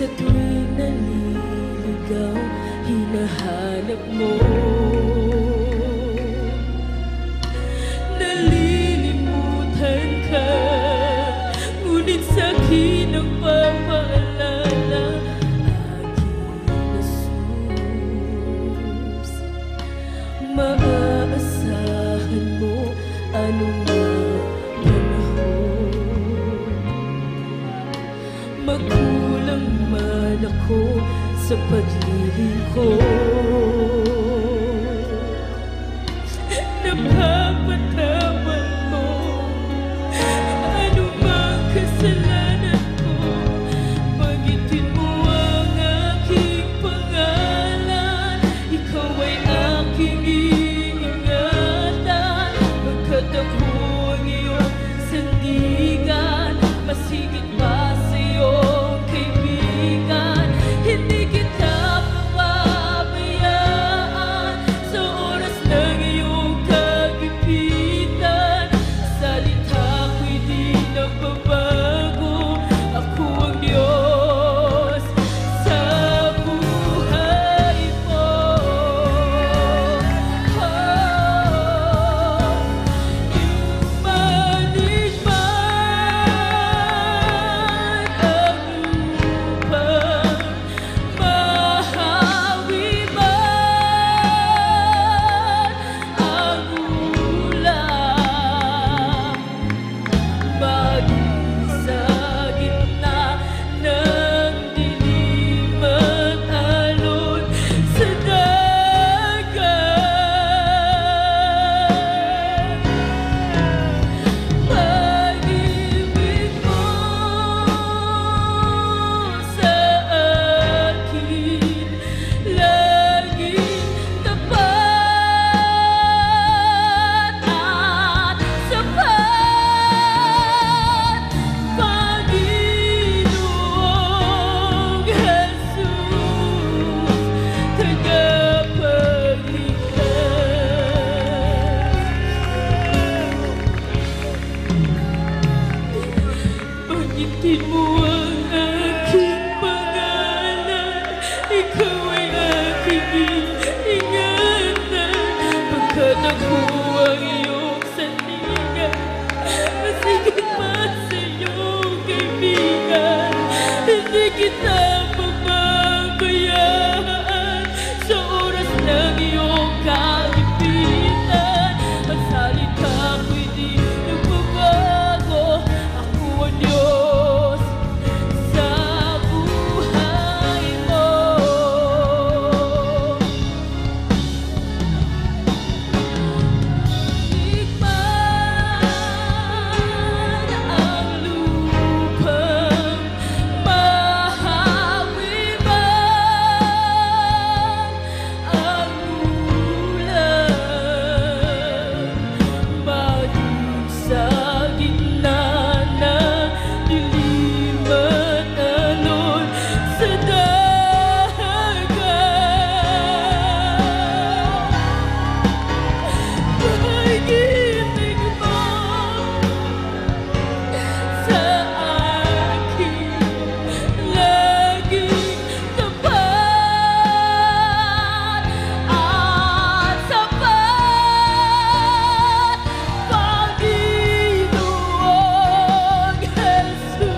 Sa tuwing naliligaw, hinahanap mo. Nalilimutan ka, ngunit sa'kin ang pamaalala. Aking nasus, maaasahan mo anumang panahon. Magkulang man ako sa paglilingkod, napapatawad mo anumang kasalanan ko. Bagitin mo ang aking pangalan, ikaw ay aking iingatan. Pagkat ako ang iyong sandigan, masigit pa sa iyong kaibigan. Hindi kita pababayaan sa oras ng iyong kagipitan. Salita ko'y di nagbabago, ako ang Diyos sa buhay mo. Yumanig man ang lupa, mahawi man ang ulan, maging sa gitna ng dilim at alon sa dagat. Pag-ibig mo sa akin laging tapat at sapat. Panginoong Jesus, tagapagligtas. Bagitin mo ang aking pangalan, ikaw ay aking iingatan. Pagkat ako ang iyong sandigan, masigit pa sa iyong kaibigan. Hindi kita pababayaan sa oras ng iyong kagipitan. Ang salita ko'y di nagbabago, ako ang Diyos sa buhay mo. Tikman ang lupang mahawi man ang ulan, maging sa gitna ng dilim at alon sa dagat. Pag-ibig mo sa akin laging tapat at sapat. Panginoong Jesus,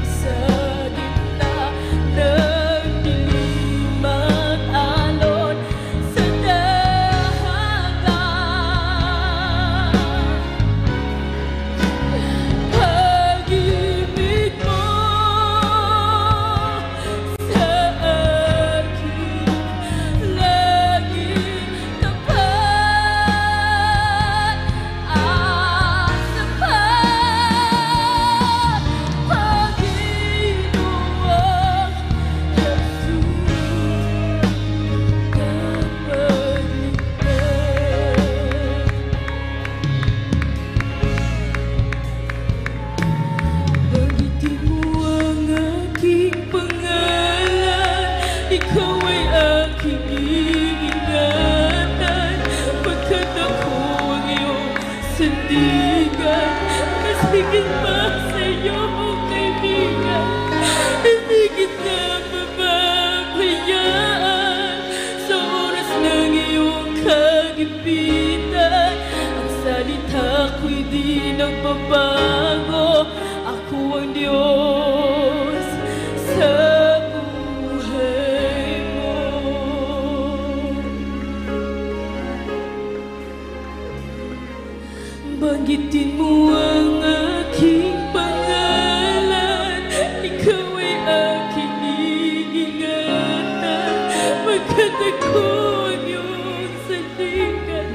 sa gitna ng dilim at alon iba sa'yo, kaibigan. Hindi kita pababayaan sa oras ng iyong kagipitan. Ang salita ko'y di nagbabago. Ako ang Diyos sa buhay mo. Banggitin mo ang aking pangalan, ikaw ay aking iingatan. Pagkat ako ang iyong salinggan,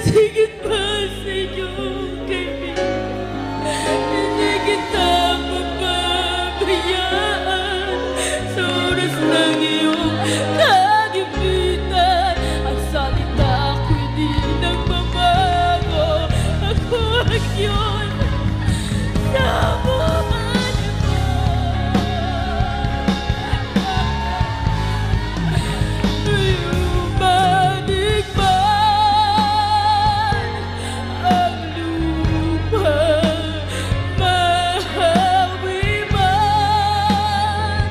sigit pa sa iyong kaibigan. Hindi kita pababayaan sa oras ng iyong kagipitan. Ang salita ko'y di nagbabago. Ako ang Diyos sa buhay mo. Lumanig man ang lupa, mahawi man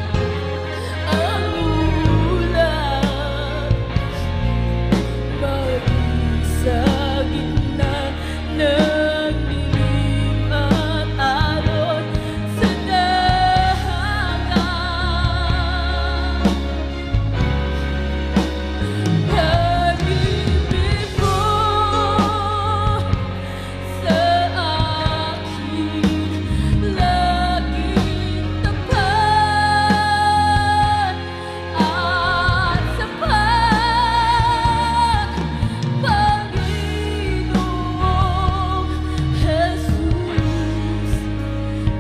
ang ulan, maging sa gitna ng dilim at alon sa dahagan. Pag-ibig mo sa akin laging tapat at sapat. Panginoong Jesus,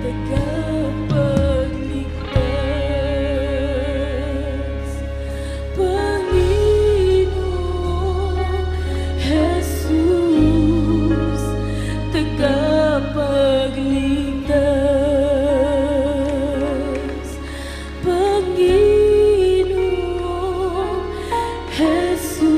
tagapagligtas. Panginoong Jesus, tagapagligtas. Panginoong Jesus.